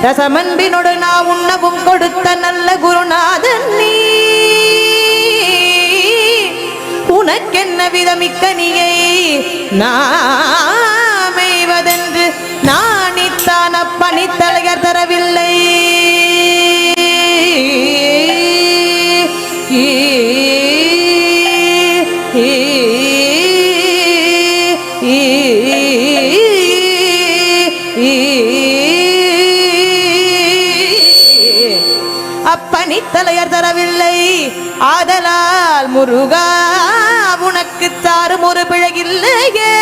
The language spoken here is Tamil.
ரசமன்பினோடு நான் உண்ணவும் கொடுத்த நல்ல குருநாதன் நீ உனக்கென்ன விதமிக்க நீயை நாமெய்வதென்று நாணித்தான பணித்தலையர் தரவில்லை அப்பணித்தலையர் தரவில்லை ஆதலால் முருகா உனக்கு தாரும் ஒரு பிழையில்லையே